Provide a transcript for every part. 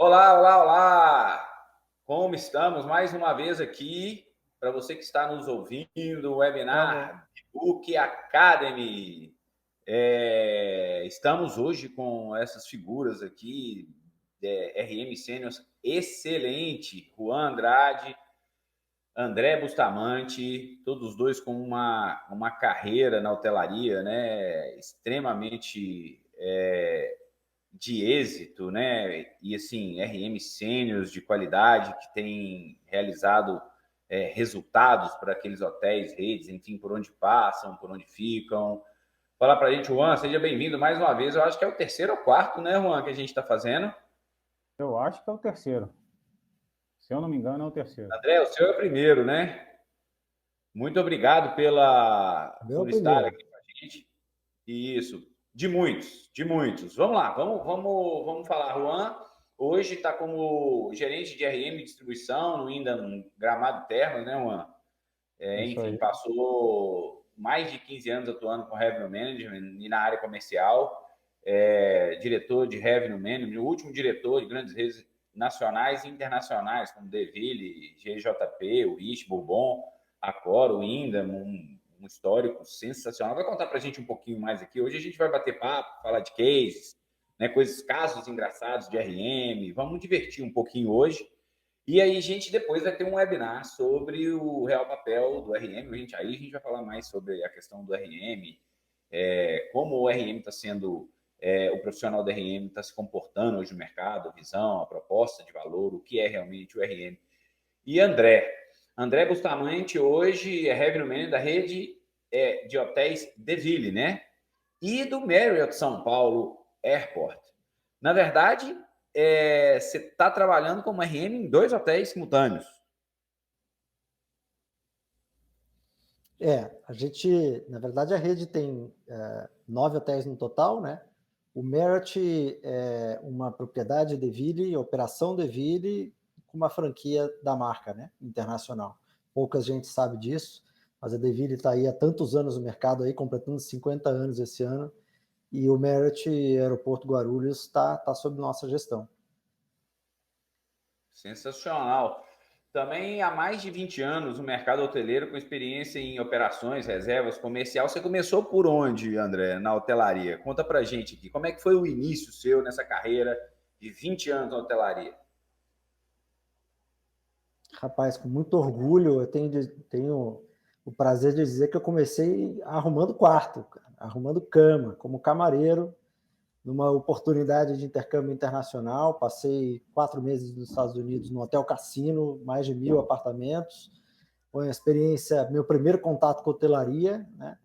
Olá, olá, olá! Como estamos? Mais uma vez aqui, para você que está nos ouvindo, o webinar Book Academy. Estamos hoje com essas figuras aqui, RM Seniors excelente, Juan Andrade, André Bustamante, todos os dois com uma carreira na hotelaria, né, extremamente de êxito, né? E assim, RM sêniors de qualidade que tem realizado resultados para aqueles hotéis, redes, enfim, por onde passam, por onde ficam. Fala para a gente, Juan, seja bem-vindo mais uma vez. Eu acho que é o terceiro ou quarto, né, Juan, que a gente está fazendo. Eu acho que é o terceiro. Se eu não me engano, é o terceiro. André, o seu é o primeiro, né? Muito obrigado Meu por estar primeiro. aqui com a gente. Isso, de muitos, de muitos. Vamos lá, vamos falar, Juan. Hoje está como gerente de RM distribuição no Windham Gramado Termas, né, Juan? Isso Enfim, aí. passou mais de 15 anos atuando com Revenue Management e na área comercial, diretor de Revenue Management, o último diretor de grandes redes nacionais e internacionais, como Deville, GJP, o Wish, Bourbon, Accor, o Windham, um histórico sensacional. Vai contar para a gente um pouquinho mais aqui. Hoje a gente vai bater papo, falar de cases, né, coisas, casos engraçados de RM. Vamos divertir um pouquinho hoje. E aí a gente depois vai ter um webinar sobre o real papel do RM. Aí a gente vai falar mais sobre a questão do RM, como o RM está sendo, o profissional do RM está se comportando hoje no mercado, a visão, a proposta de valor, o que é realmente o RM. E André Bustamante hoje é Revenue Manager da rede de hotéis Deville, né? E do Marriott São Paulo Airport. Na verdade, você está trabalhando como RM em 2 hotéis simultâneos. A gente, na verdade, a rede tem 9 hotéis no total, né? O Marriott é uma propriedade Deville, operação Deville, com uma franquia da marca, né? Internacional. Pouca gente sabe disso, mas a Deville está aí há tantos anos no mercado, aí, completando 50 anos esse ano, e o Marriott Aeroporto Guarulhos está sob nossa gestão. Sensacional. Também há mais de 20 anos no mercado hoteleiro, com experiência em operações, reservas, comercial. Você começou por onde, André, na hotelaria? Conta pra gente aqui. Como é que foi o início seu nessa carreira de 20 anos na hotelaria? Rapaz, com muito orgulho, eu tenho o prazer de dizer que eu comecei arrumando quarto, arrumando cama, como camareiro, numa oportunidade de intercâmbio internacional. Passei 4 meses nos Estados Unidos no Hotel Cassino, mais de 1.000 apartamentos. Foi uma experiência, meu primeiro contato com hotelaria, né?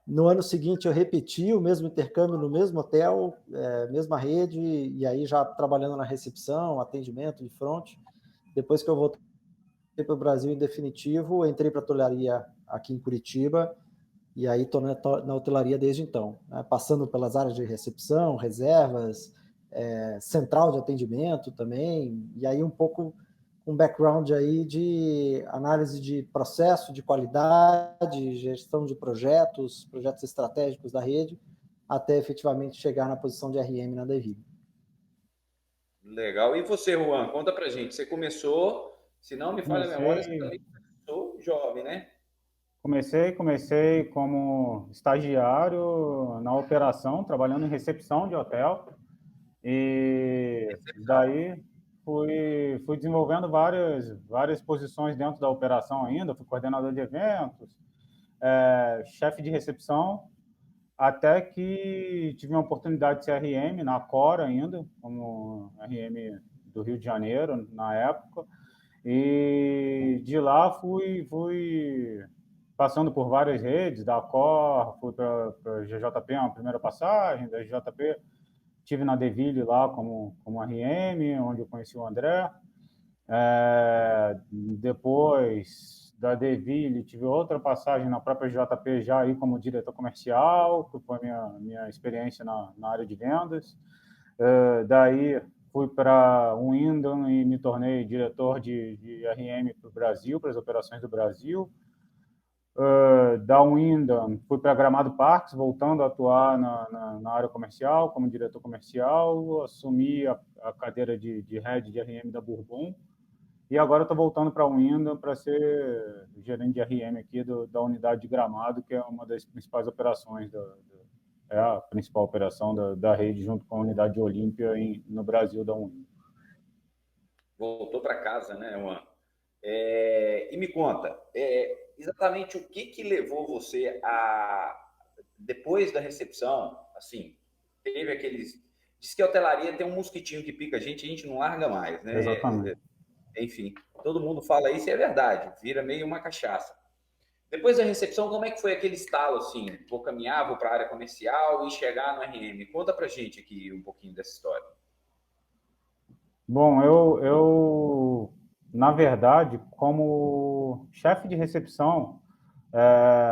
No ano seguinte, eu repeti o mesmo intercâmbio no mesmo hotel, mesma rede, e aí já trabalhando na recepção, atendimento de front. Depois que eu voltei para o Brasil em definitivo, entrei para a hotelaria aqui em Curitiba, e aí estou na hotelaria desde então, né? Passando pelas áreas de recepção, reservas, central de atendimento também, e aí um pouco um background aí de análise de processo, de qualidade, gestão de projetos estratégicos da rede, até efetivamente chegar na posição de RM na Deville. Legal. E você, Juan, conta pra gente. Você começou, se não me falha a memória, você Comecei, também começou jovem, né? comecei como estagiário na operação, trabalhando em recepção de hotel. E daí fui desenvolvendo várias posições dentro da operação ainda. Fui coordenador de eventos, chefe de recepção, até que tive uma oportunidade de ser RM na Accor ainda, como RM do Rio de Janeiro na época. E de lá fui passando por várias redes, da Accor, fui para a GJP, uma primeira passagem, da GJP tive na Deville lá como RM, onde eu conheci o André. Depois da Deville, tive outra passagem na própria JP, já aí como diretor comercial, que foi minha experiência na área de vendas. Daí fui para o Windham e me tornei diretor de RM para o Brasil, para as operações do Brasil. Da Wyndham, fui para Gramado Parques, voltando a atuar na área comercial, como diretor comercial, assumi a cadeira de head de RM da Bourbon, e agora estou voltando para a Wyndham para ser gerente de RM aqui da unidade de Gramado, que é uma das principais operações, é a principal operação da rede, junto com a unidade de Olímpia no Brasil da Wyndham. Voltou para casa, né, Juan? E me conta, exatamente o que levou você depois da recepção, assim, teve aqueles... Diz que a hotelaria tem um mosquitinho que pica a gente não larga mais, né? Exatamente. Enfim, todo mundo fala isso e é verdade, vira meio uma cachaça. Depois da recepção, como é que foi aquele estalo, assim? Vou caminhar, vou para a área comercial e chegar no RM. Conta pra gente aqui um pouquinho dessa história. Bom, eu na verdade, como chefe de recepção,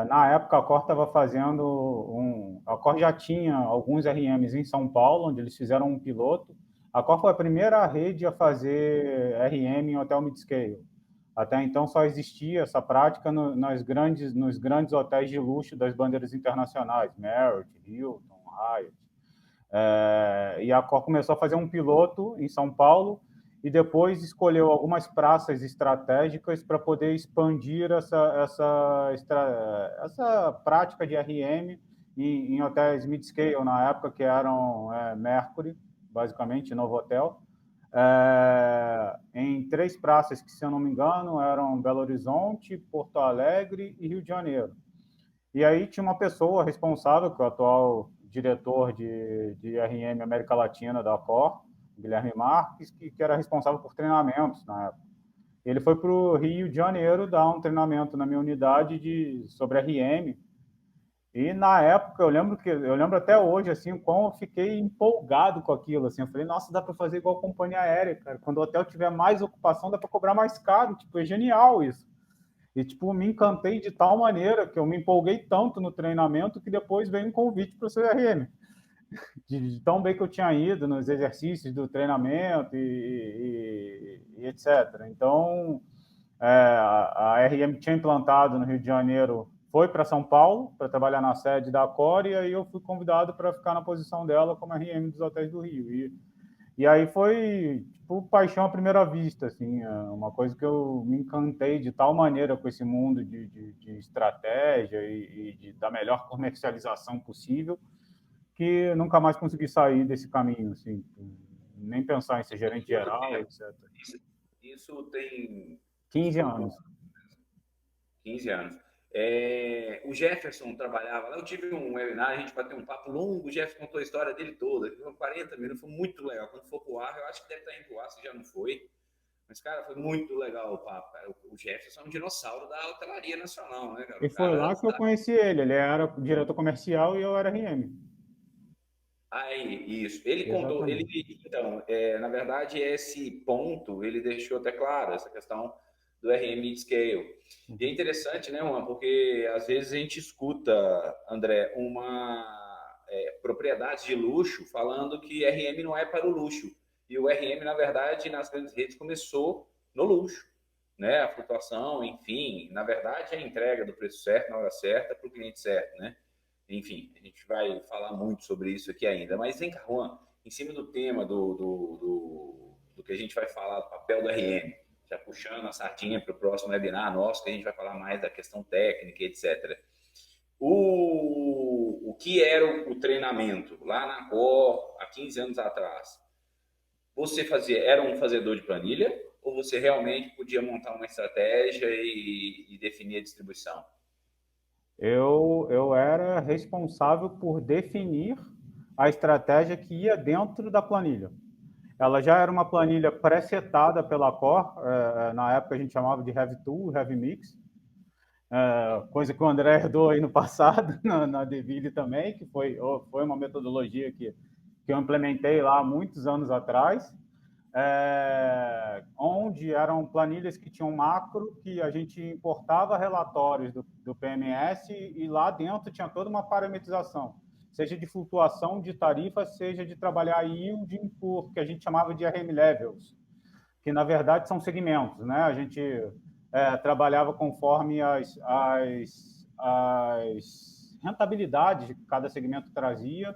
na época a Cor estava fazendo a Cor já tinha alguns RMs em São Paulo, onde eles fizeram um piloto. A Cor foi a primeira rede a fazer RM em hotel mid-scale. Até então só existia essa prática nos grandes hotéis de luxo das bandeiras internacionais, Marriott, Hilton, Hyatt. E a Cor começou a fazer um piloto em São Paulo e depois escolheu algumas praças estratégicas para poder expandir essa prática de RM em hotéis mid-scale na época, que eram Mercury, basicamente, Novotel, em 3 praças que, se eu não me engano, eram Belo Horizonte, Porto Alegre e Rio de Janeiro. E aí tinha uma pessoa responsável, que é o atual diretor de RM América Latina da Accor, Guilherme Marques, que era responsável por treinamentos na época. Ele foi para o Rio de Janeiro dar um treinamento na minha unidade sobre RM. E na época, eu lembro até hoje, assim, como eu fiquei empolgado com aquilo, assim, eu falei, nossa, dá para fazer igual companhia aérea, cara, quando o hotel tiver mais ocupação, dá para cobrar mais caro, tipo, é genial isso. E, tipo, me encantei de tal maneira que eu me empolguei tanto no treinamento que depois veio um convite para o CRM. De tão bem que eu tinha ido nos exercícios do treinamento e etc. Então, a RM tinha implantado no Rio de Janeiro, foi para São Paulo para trabalhar na sede da Accor, e aí eu fui convidado para ficar na posição dela como RM dos hotéis do Rio. E aí foi, tipo, paixão à primeira vista, assim, uma coisa que eu me encantei de tal maneira com esse mundo de estratégia e da melhor comercialização possível, que nunca mais consegui sair desse caminho, assim, nem pensar em ser gerente geral, etc. Isso tem 15 anos. 15 anos. O Jefferson trabalhava lá, eu tive um webinar, a gente bateu um papo longo, o Jefferson contou a história dele toda, foram 40 minutos, foi muito legal. Quando for pro ar, eu acho que deve estar indo pro ar, se já não foi. Mas, cara, foi muito legal o papo, cara. O Jefferson é um dinossauro da hotelaria nacional, né, cara? E foi lá que eu conheci ele era diretor comercial e eu era RM. Aí, isso. Ele contou, Exatamente. então, na verdade, esse ponto ele deixou até claro, essa questão do RM Scale. E é interessante, né, Juan, porque às vezes a gente escuta, André, propriedades de luxo falando que RM não é para o luxo. E o RM, na verdade, nas grandes redes começou no luxo, né? A flutuação, enfim, na verdade, é a entrega do preço certo, na hora certa, para o cliente certo, né? Enfim, a gente vai falar muito sobre isso aqui ainda. Mas vem cá, Juan, em cima do tema do que a gente vai falar, do papel do RM, já puxando a sardinha para o próximo webinar nosso, que a gente vai falar mais da questão técnica, etc. O que era o treinamento lá na Accor, há 15 anos atrás? Você era um fazedor de planilha ou você realmente podia montar uma estratégia e definir a distribuição? Eu era responsável por definir a estratégia que ia dentro da planilha. Ela já era uma planilha pré-setada pela Accor, na época a gente chamava de Heavy Tool, Heavy Mix, coisa que o André herdou aí no passado, na Deville também, que foi uma metodologia que eu implementei lá há muitos anos atrás, onde eram planilhas que tinham macro, que a gente importava relatórios do PMS e lá dentro tinha toda uma parametrização, seja de flutuação de tarifa, seja de trabalhar yielding por que a gente chamava de RM levels, que na verdade são segmentos, né? A gente trabalhava conforme as as rentabilidades que cada segmento trazia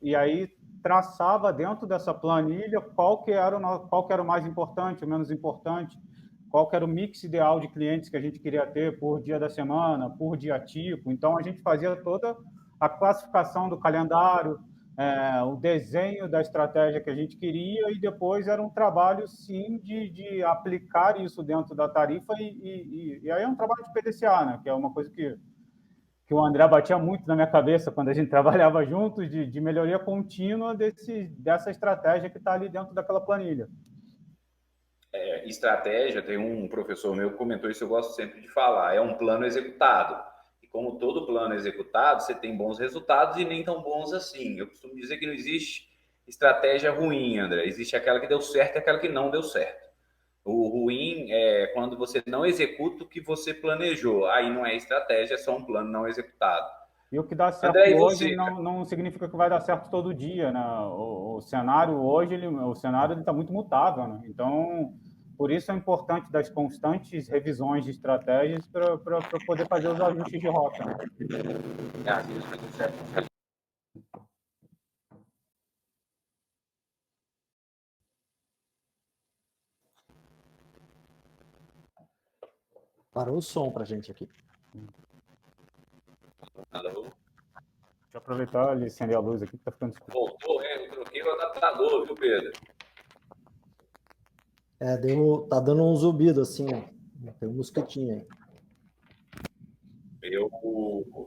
e aí traçava dentro dessa planilha qual que era o mais importante, o menos importante, qual que era o mix ideal de clientes que a gente queria ter por dia da semana, por dia tipo. Então, a gente fazia toda a classificação do calendário, o desenho da estratégia que a gente queria e depois era um trabalho, sim, de aplicar isso dentro da tarifa e aí é um trabalho de PDCA, né? Que é uma coisa que o André batia muito na minha cabeça quando a gente trabalhava juntos, de melhoria contínua dessa estratégia que está ali dentro daquela planilha. Estratégia, tem um professor meu que comentou isso, eu gosto sempre de falar, é um plano executado. E como todo plano executado, você tem bons resultados e nem tão bons assim. Eu costumo dizer que não existe estratégia ruim, André. Existe aquela que deu certo e aquela que não deu certo. O ruim é quando você não executa o que você planejou. Aí não é estratégia, é só um plano não executado. E o que dá certo André, e hoje você? não significa que vai dar certo todo dia, né? O cenário hoje, o cenário está muito mutável, né? Então, por isso é importante das constantes revisões de estratégias para poder fazer os ajustes de rota, né? Parou o som para a gente aqui. Alô? Deixa eu aproveitar e acender a luz aqui que está ficando escuro. Voltou, eu troquei o adaptador, viu, Pedro? Tá dando um zumbido assim, ó. Tem um mosquitinho aí.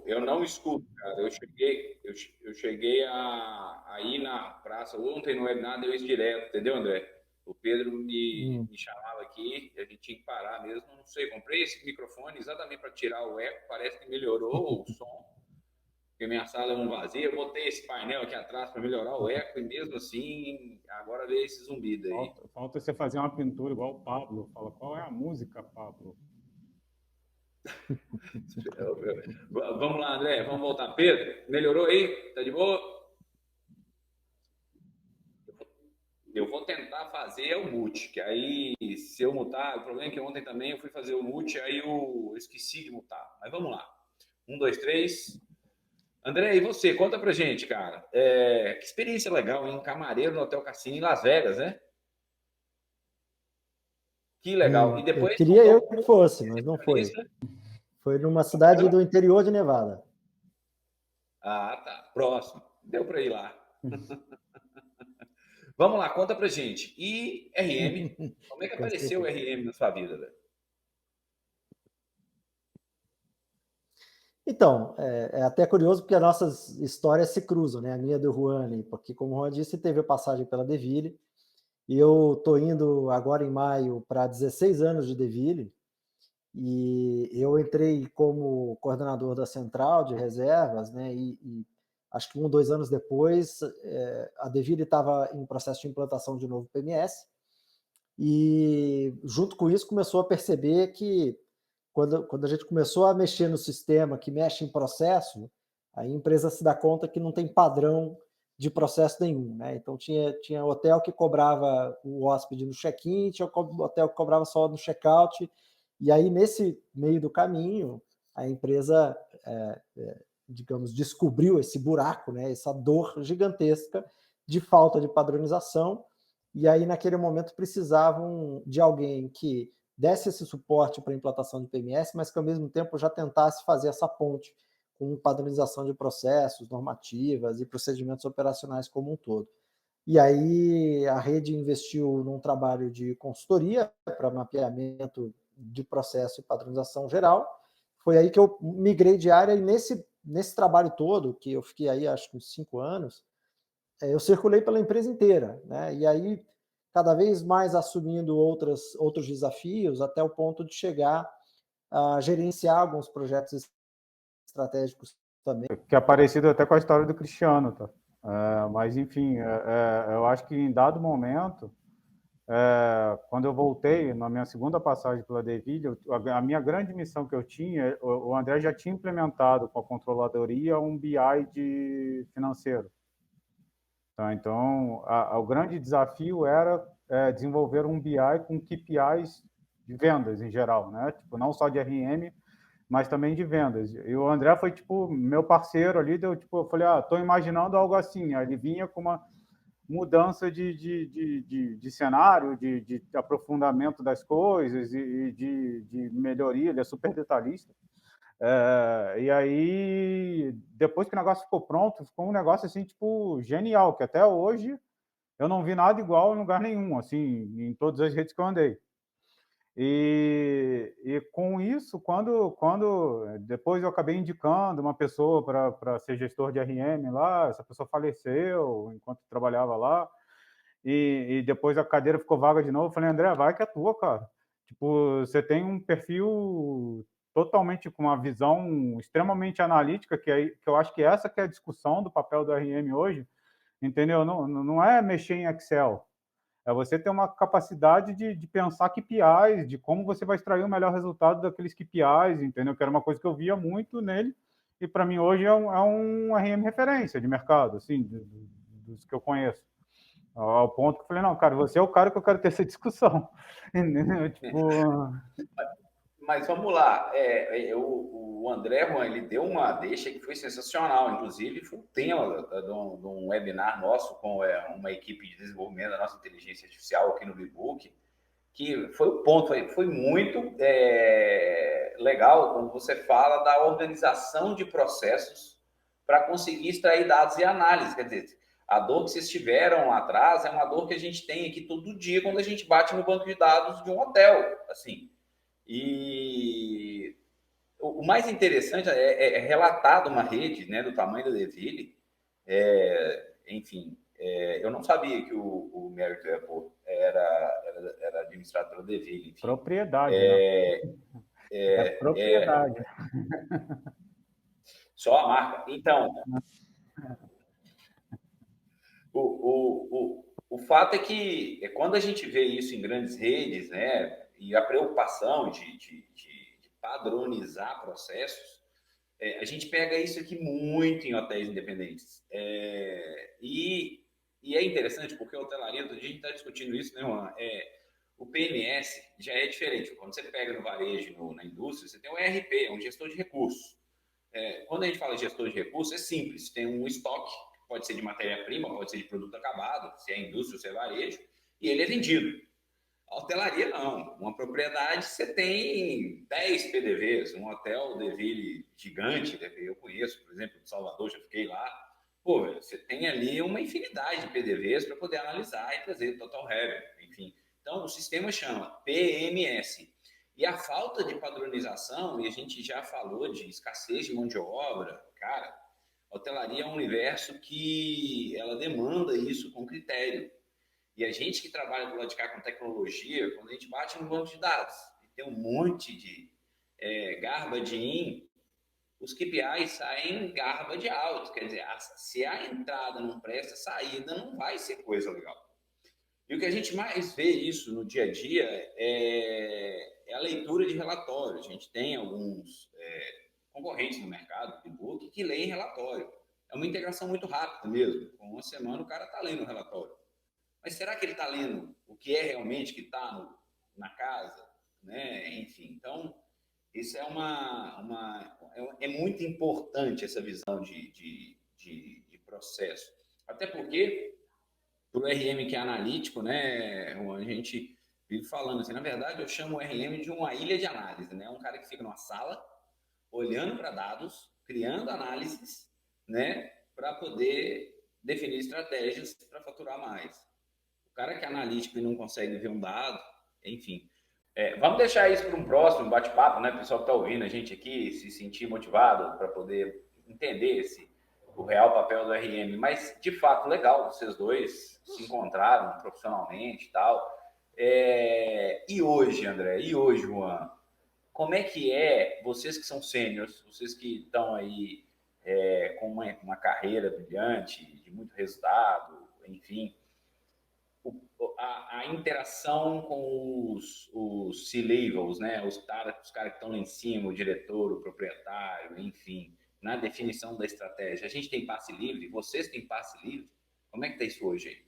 Eu não escuto, cara. Eu cheguei a ir na praça ontem no webinar, deu isso direto, entendeu, André? O Pedro me chamava aqui, e a gente tinha que parar mesmo. Não sei, comprei esse microfone exatamente para tirar o eco, parece que melhorou o som, porque minha sala é um vazio. Eu botei esse painel aqui atrás para melhorar o eco, e mesmo assim, agora veio esse zumbido aí. Falta você fazer uma pintura igual o Pablo. Fala, qual é a música, Pablo? Vamos lá, André, vamos voltar. Pedro, melhorou aí? Tá de boa? Eu vou tentar fazer o mute, que aí, se eu mutar, o problema é que ontem também eu fui fazer o mute, aí eu esqueci de mutar. Mas vamos lá. 1, 2, 3. André, e você? Conta pra gente, cara. Que experiência legal, hein? Camareiro no Hotel Cassino em Las Vegas, né? Que legal. E depois... Queria eu que fosse, mas não foi. Foi numa cidade do interior de Nevada. Ah, tá. Próximo. Deu para ir lá. Vamos lá, conta pra gente. E RM? Como é que apareceu o RM na sua vida, velho? Então, é até curioso porque as nossas histórias se cruzam, né? A minha do Juan, porque como o Juan disse, teve a passagem pela Deville, e eu estou indo agora em maio para 16 anos de Deville, e eu entrei como coordenador da central de reservas, né? E acho que 1 ou 2 anos depois, a Deville estava em processo de implantação de novo PMS, e junto com isso começou a perceber que quando a gente começou a mexer no sistema que mexe em processo, a empresa se dá conta que não tem padrão de processo nenhum, né? Então tinha hotel que cobrava o hóspede no check-in, tinha hotel que cobrava só no check-out, e aí nesse meio do caminho a empresa, digamos, descobriu esse buraco, né? Essa dor gigantesca de falta de padronização, e aí naquele momento precisavam de alguém que desse esse suporte para a implantação de PMS, mas que ao mesmo tempo já tentasse fazer essa ponte com padronização de processos, normativas e procedimentos operacionais como um todo. E aí a rede investiu num trabalho de consultoria para mapeamento de processo e padronização geral. Foi aí que eu migrei de área, e nesse trabalho todo, que eu fiquei aí acho que uns 5 anos, eu circulei pela empresa inteira, né? E aí cada vez mais assumindo outros desafios, até o ponto de chegar a gerenciar alguns projetos estratégicos também. Que é parecido até com a história do Cristiano, tá? Mas, enfim, eu acho que em dado momento, quando eu voltei, na minha segunda passagem pela Deville, a minha grande missão que eu tinha, o André já tinha implementado com a controladoria um BI de financeiro. Tá? Então, o grande desafio era desenvolver um BI com KPIs de vendas em geral, né? Tipo, não só de RM, mas também de vendas. E o André foi, tipo, meu parceiro ali, eu falei, estou imaginando algo assim. Aí ele vinha com uma mudança de cenário, de aprofundamento das coisas e de melhoria, ele é super detalhista. E aí, depois que o negócio ficou pronto, ficou um negócio assim, tipo, genial, que até hoje eu não vi nada igual em lugar nenhum, assim, em todas as redes que eu andei. E com isso, quando depois eu acabei indicando uma pessoa para ser gestor de RM lá, essa pessoa faleceu enquanto trabalhava lá, e depois a cadeira ficou vaga de novo. Eu falei, André, vai que é tua, cara. Tipo, você tem um perfil totalmente com uma visão extremamente analítica, que eu acho que essa que é a discussão do papel do RM hoje, entendeu? Não é mexer em Excel. É você ter uma capacidade de pensar KPIs, de como você vai extrair o melhor resultado daqueles KPIs, entendeu? Que era uma coisa que eu via muito nele, e para mim hoje é um RM referência de mercado, assim, dos que eu conheço. Ao ponto que eu falei, não, cara, você é o cara que eu quero ter essa discussão. Entendeu? Tipo... Mas vamos lá, o André, Juan, ele deu uma deixa que foi sensacional, inclusive foi o tema de um webinar nosso com uma equipe de desenvolvimento da nossa inteligência artificial aqui no Bbook, que foi o ponto, foi muito legal quando você fala da organização de processos para conseguir extrair dados e análise. Quer dizer, a dor que vocês tiveram lá atrás é uma dor que a gente tem aqui todo dia quando a gente bate no banco de dados de um hotel, assim. E o mais interessante é relatado uma rede, né, do tamanho da Deville. Enfim, eu não sabia que o Mérito Apple era administrado pela Deville. Enfim. Propriedade, né? Propriedade. Só a marca. Então, o fato é que quando a gente vê isso em grandes redes, né, e a preocupação de padronizar processos, a gente pega isso aqui muito em hotéis independentes. E é interessante porque a hotelaria, a gente está discutindo isso, né, Juan? O PMS já é diferente. Quando você pega no varejo, na indústria, você tem um ERP, um gestor de recursos. Quando a gente fala de gestor de recursos, é simples. Tem um estoque, pode ser de matéria-prima, pode ser de produto acabado, se é indústria ou se é varejo, e ele é vendido. A hotelaria não. Uma propriedade, você tem 10 PDVs. Um hotel Deville gigante, eu conheço, por exemplo, em Salvador, já fiquei lá. Pô, você tem ali uma infinidade de PDVs para poder analisar e trazer total revenue, enfim. Então, o sistema chama PMS. E a falta de padronização, e a gente já falou de escassez de mão de obra, cara, a hotelaria é um universo que ela demanda isso com critério. E a gente que trabalha do lado de cá com tecnologia, quando a gente bate no banco de dados e tem um monte de garbage in, os KPIs saem garbage out. Quer dizer, se a entrada não presta, a saída não vai ser coisa legal. E o que a gente mais vê isso no dia a dia é a leitura de relatórios. A gente tem alguns concorrentes no mercado, Bbook, que leem relatório. É uma integração muito rápida mesmo. Com uma semana o cara está lendo o relatório. Mas será que ele está lendo o que é realmente que está na casa? Né? Enfim, então, isso é muito importante essa visão de processo. Até porque, para o RM que é analítico, né, a gente vive falando assim, na verdade, eu chamo o RM de uma ilha de análise, né? Um cara que fica numa sala, olhando para dados, criando análises, né, para poder definir estratégias para faturar mais. O cara que é analítico e não consegue ver um dado, enfim. Vamos deixar isso para um próximo bate-papo, né? O pessoal que está ouvindo a gente aqui se sentir motivado para poder entender o real papel do RM. Mas, de fato, legal, vocês dois se encontraram profissionalmente e tal. E hoje, André? E hoje, Juan? Como é que vocês que são sêniors, vocês que estão aí com uma carreira brilhante, de muito resultado, enfim, a interação com os C-levels, né? Os caras que estão lá em cima, o diretor, o proprietário, enfim, na definição da estratégia. A gente tem passe livre? Vocês têm passe livre? Como é que está isso hoje aí?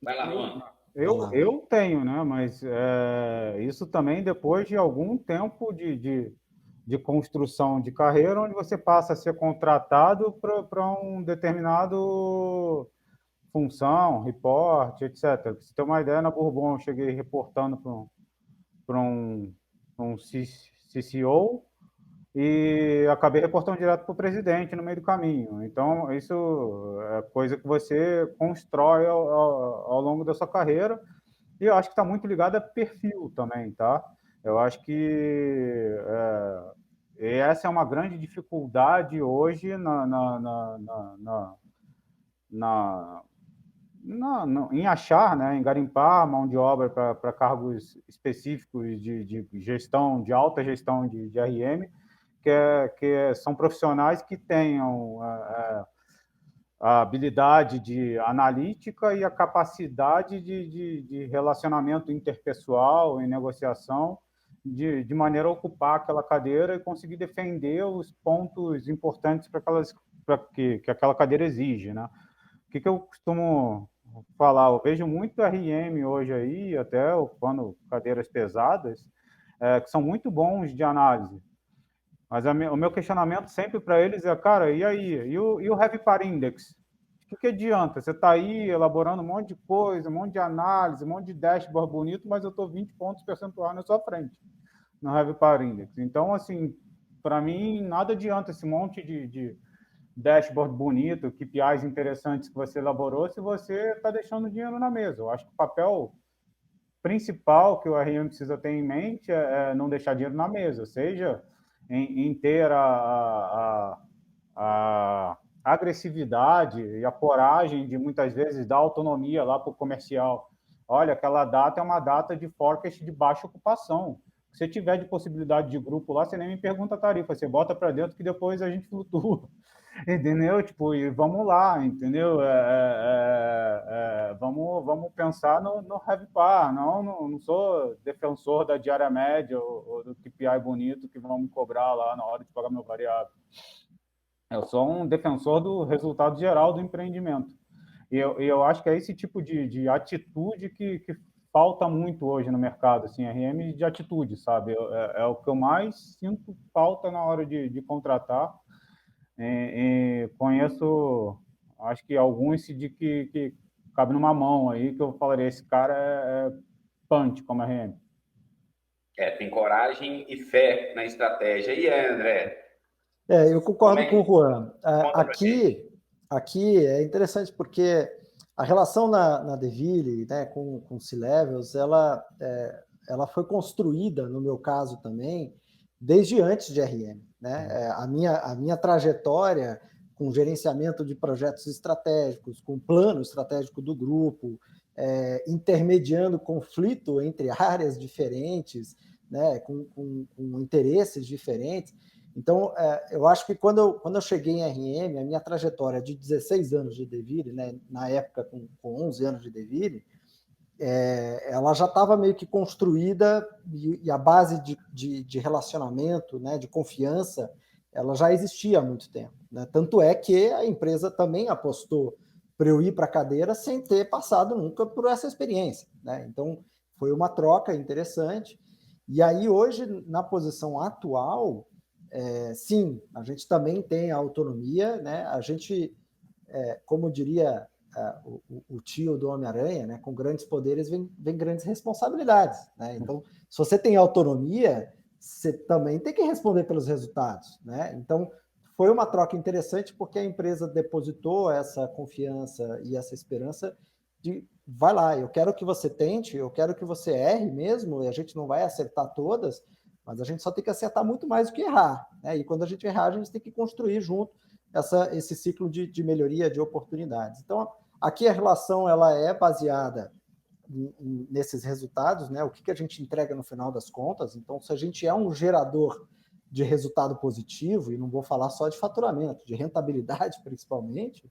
Vai lá, Juan. Eu tenho, né? Mas isso também depois de algum tempo de construção de carreira, onde você passa a ser contratado para um determinado função, reporte, etc. Pra você ter uma ideia, na Bourbon eu cheguei reportando para um CCO e acabei reportando direto para o presidente no meio do caminho. Então, isso é coisa que você constrói ao longo da sua carreira, e eu acho que está muito ligado a perfil também, tá? Eu acho que essa é uma grande dificuldade hoje em achar, né, em garimpar mão de obra para cargos específicos de gestão, de alta gestão de RM, são profissionais que tenham a habilidade de analítica e a capacidade de relacionamento interpessoal e negociação, de maneira a ocupar aquela cadeira e conseguir defender os pontos importantes para que aquela cadeira exige, né? O que eu costumo falar? Eu vejo muito RM hoje aí, até ocupando cadeiras pesadas, que são muito bons de análise. Mas o meu questionamento sempre para eles é, cara, e aí? E o Heavy Par Index? O que adianta? Você está aí elaborando um monte de coisa, um monte de análise, um monte de dashboard bonito, mas eu estou 20 pontos percentuais na sua frente, no Heavy Par Index. Então, assim, para mim, nada adianta esse monte de dashboard bonito, KPIs interessantes que você elaborou, se você está deixando dinheiro na mesa. Eu acho que o papel principal que o RM precisa ter em mente é não deixar dinheiro na mesa, seja em ter a agressividade e a coragem de, muitas vezes, dar autonomia lá para o comercial. Olha, aquela data é uma data de forecast de baixa ocupação. Se tiver de possibilidade de grupo lá, você nem me pergunta a tarifa, você bota para dentro que depois a gente flutua. Entendeu? Tipo, e vamos lá, entendeu? Vamos pensar no heavy par. Não sou defensor da diária média ou do KPI bonito que vão me cobrar lá na hora de pagar meu variável. Eu sou um defensor do resultado geral do empreendimento. E eu acho que é esse tipo de atitude que falta muito hoje no mercado, assim, RM de atitude, sabe? O que eu mais sinto falta na hora de contratar. Conheço, acho que alguns que cabe numa mão aí, que eu falaria, esse cara é punch como RM. Tem coragem e fé na estratégia. E aí, André? Eu concordo com o Juan. Conta pra gente. Aqui é interessante porque a relação na Deville, né, com C-Levels, ela foi construída, no meu caso também, desde antes de RM. Né? A minha trajetória com gerenciamento de projetos estratégicos, com plano estratégico do grupo, intermediando conflito entre áreas diferentes, né, com interesses diferentes. Então, eu acho que quando eu cheguei em RM, a minha trajetória de 16 anos de Deville, né, na época com 11 anos de Deville, ela já estava meio que construída e a base de relacionamento, né, de confiança, ela já existia há muito tempo. Né? Tanto é que a empresa também apostou para eu ir para a cadeira sem ter passado nunca por essa experiência. Né? Então, foi uma troca interessante. E aí, hoje, na posição atual, sim, a gente também tem a autonomia, né? A gente, como diria o tio do Homem-Aranha, né? Com grandes poderes vem grandes responsabilidades, né? Então, se você tem autonomia, você também tem que responder pelos resultados, né? Então, foi uma troca interessante porque a empresa depositou essa confiança e essa esperança de vai lá, eu quero que você tente, eu quero que você erre mesmo, e a gente não vai acertar todas, mas a gente só tem que acertar muito mais do que errar. Né? E quando a gente errar, a gente tem que construir junto esse ciclo de melhoria, de oportunidades. Então, aqui a relação ela é baseada nesses resultados, né? O que a gente entrega no final das contas. Então, se a gente é um gerador de resultado positivo, e não vou falar só de faturamento, de rentabilidade principalmente,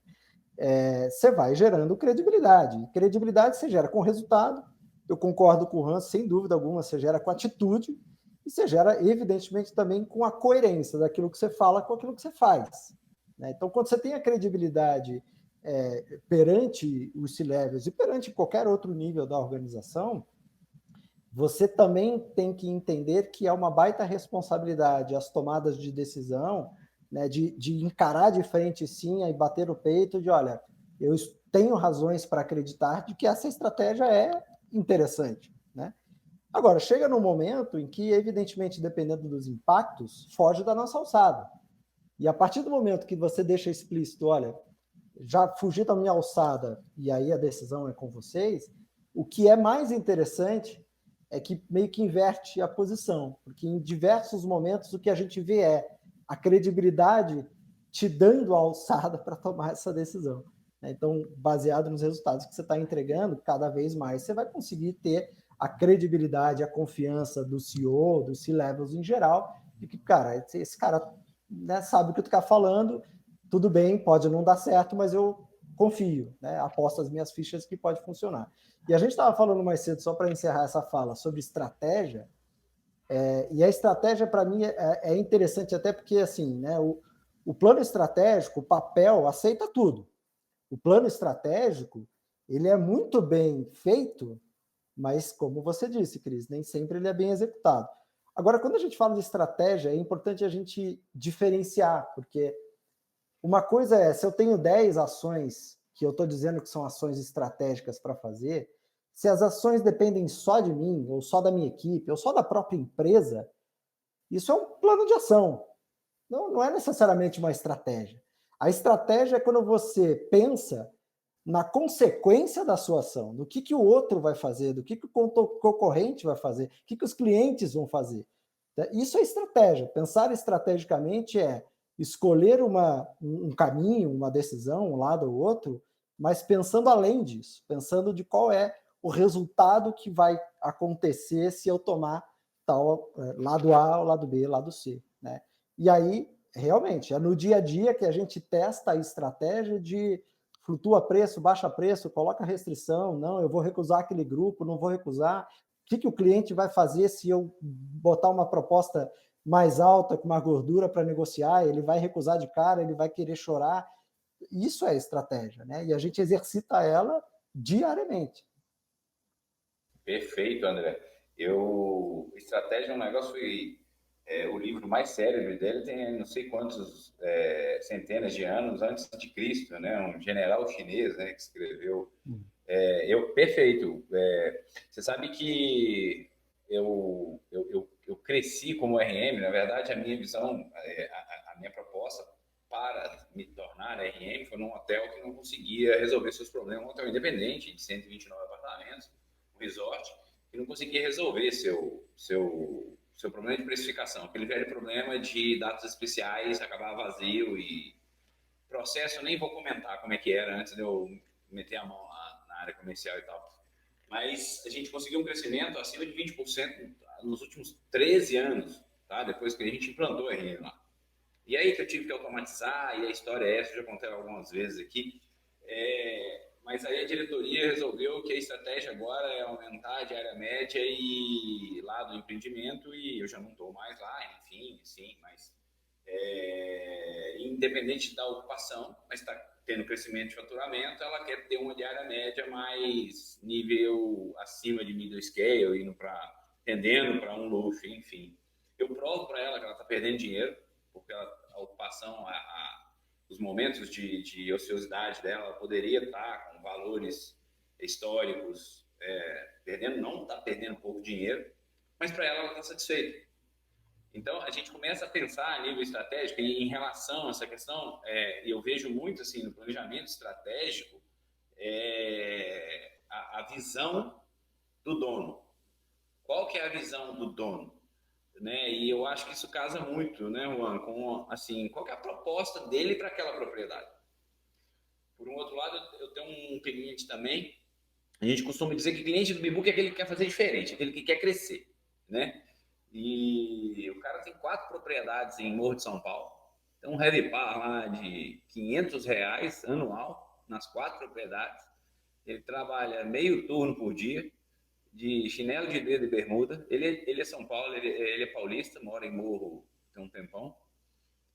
você vai gerando credibilidade. E credibilidade você gera com resultado. Eu concordo com o Hans, sem dúvida alguma, você gera com atitude, e você gera, evidentemente, também com a coerência daquilo que você fala com aquilo que você faz. Né? Então, quando você tem a credibilidade perante os C-levels e perante qualquer outro nível da organização, você também tem que entender que é uma baita responsabilidade as tomadas de decisão, né, de encarar de frente sim e bater o peito de, olha, eu tenho razões para acreditar de que essa estratégia é interessante, né? Agora, chega num momento em que, evidentemente, dependendo dos impactos, foge da nossa alçada. E a partir do momento que você deixa explícito, olha, já fugi da minha alçada e aí a decisão é com vocês, o que é mais interessante é que meio que inverte a posição, porque em diversos momentos o que a gente vê é a credibilidade te dando a alçada para tomar essa decisão. Então, baseado nos resultados que você está entregando, cada vez mais você vai conseguir ter a credibilidade, a confiança do CEO, dos C-levels em geral, de que, cara, esse cara, né, sabe o que tu está falando, tudo bem, pode não dar certo, mas eu confio, né, aposto as minhas fichas que pode funcionar. E a gente estava falando mais cedo, só para encerrar essa fala, sobre estratégia, e a estratégia, para mim, é interessante até porque, assim, né, o plano estratégico, o papel, aceita tudo. O plano estratégico, ele é muito bem feito, mas, como você disse, Cris, nem sempre ele é bem executado. Agora, quando a gente fala de estratégia, é importante a gente diferenciar, porque uma coisa é, se eu tenho 10 ações que eu estou dizendo que são ações estratégicas para fazer, se as ações dependem só de mim, ou só da minha equipe, ou só da própria empresa, isso é um plano de ação. Não é necessariamente uma estratégia. A estratégia é quando você pensa na consequência da sua ação, no que o outro vai fazer, do que o concorrente vai fazer, o que os clientes vão fazer. Isso é estratégia. Pensar estrategicamente é escolher um caminho, uma decisão, um lado ou outro, mas pensando além disso, pensando de qual é o resultado que vai acontecer se eu tomar tal lado A, lado B, lado C, né? E aí, realmente, é no dia a dia que a gente testa a estratégia de flutua preço, baixa preço, coloca restrição, não, eu vou recusar aquele grupo, não vou recusar. O que o cliente vai fazer se eu botar uma proposta mais alta, com uma gordura para negociar? Ele vai recusar de cara, ele vai querer chorar. Isso é estratégia, né? E a gente exercita ela diariamente. Perfeito, André. Estratégia é um negócio que o livro mais célebre dele tem não sei quantos centenas de anos antes de Cristo, né? Um general chinês, né, que escreveu. Perfeito. Você sabe que eu cresci como RM, na verdade, a minha visão, a minha proposta para me tornar RM foi num hotel que não conseguia resolver seus problemas, um hotel independente de 129 apartamentos, um resort, que não conseguia resolver seu problema de precificação, aquele velho problema de datas especiais acabar vazio e processo, eu nem vou comentar como é que era antes de eu meter a mão lá na área comercial e tal. Mas a gente conseguiu um crescimento acima de 20% nos últimos 13 anos, tá? Depois que a gente implantou a RM lá. E aí que eu tive que automatizar, e a história é essa, eu já contei algumas vezes aqui. Mas aí a diretoria resolveu que a estratégia agora é aumentar a diária média e lá do empreendimento, e eu já não estou mais lá, enfim, sim, mas independente da ocupação, mas está tendo crescimento de faturamento, ela quer ter uma diária média mais nível acima de middle scale, tendendo para um luxo, enfim. Eu provo para ela que ela está perdendo dinheiro, porque a ocupação, os momentos de ociosidade dela poderia estar com valores históricos não está perdendo pouco dinheiro, mas para ela está satisfeita. Então, a gente começa a pensar a nível estratégico em relação a essa questão, e eu vejo muito assim no planejamento estratégico, a visão do dono. Qual que é a visão do dono? Né? E eu acho que isso casa muito, né, Juan, com assim, qual que é a proposta dele para aquela propriedade. Por um outro lado, eu tenho um cliente também, a gente costuma dizer que cliente do Bibook é aquele que quer fazer diferente, aquele que quer crescer, né? E o cara tem 4 propriedades em Morro de São Paulo, tem um heavy par lá de R$500 anual nas 4 propriedades, ele trabalha meio turno por dia, de chinelo de dedo e bermuda. Ele é São Paulo, ele é paulista, mora em Morro tem um tempão.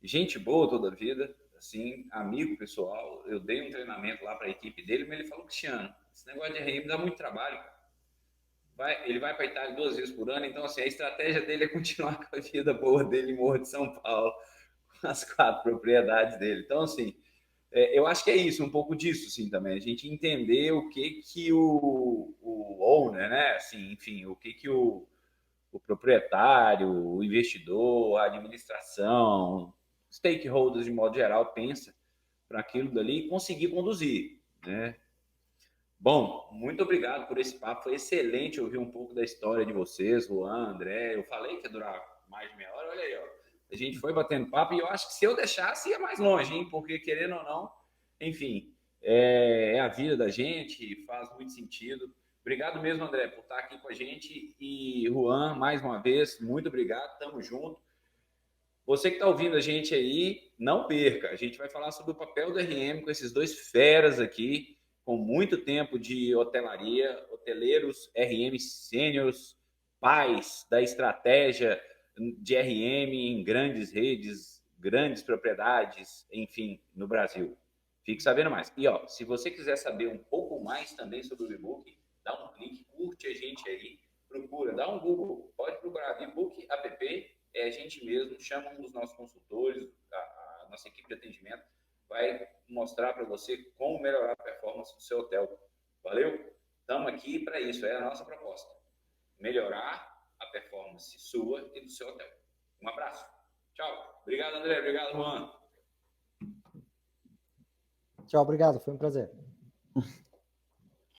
Gente boa toda a vida, assim, amigo pessoal. Eu dei um treinamento lá para a equipe dele, mas ele falou: Cristiano, esse negócio de RM dá muito trabalho, cara. Ele vai para a Itália 2 vezes por ano, então assim, a estratégia dele é continuar com a vida boa dele em Morro de São Paulo, com as 4 propriedades dele. Então, assim, eu acho que é isso, um pouco disso, assim, também. A gente entender o que o owner, né? Assim, enfim, o que o proprietário, o investidor, a administração, stakeholders de modo geral pensa para aquilo dali e conseguir conduzir, né? Bom, muito obrigado por esse papo. Foi excelente ouvir um pouco da história de vocês, Juan, André. Eu falei que ia durar mais de meia hora, olha aí, ó. A gente foi batendo papo e eu acho que se eu deixasse ia mais longe, hein? Porque querendo ou não, enfim, é a vida da gente, faz muito sentido. Obrigado mesmo, André, por estar aqui com a gente. E Juan, mais uma vez, muito obrigado. Tamo junto. Você que está ouvindo a gente aí, não perca. A gente vai falar sobre o papel do RM com esses 2 feras aqui, com muito tempo de hotelaria, hoteleiros RM sêniors, pais da estratégia de RM em grandes redes, grandes propriedades, enfim, no Brasil. Fique sabendo mais. E, ó, se você quiser saber um pouco mais também sobre o Vbook, dá um clique, curte a gente aí, procura, dá um Google, pode procurar Vbook app, a gente mesmo, chama um dos nossos consultores, a nossa equipe de atendimento, vai mostrar para você como melhorar a performance do seu hotel. Valeu? Estamos aqui para isso, é a nossa proposta. Melhorar a performance sua e do seu hotel. Um abraço. Tchau. Obrigado, André. Obrigado, Juan. Tchau, obrigado. Foi um prazer.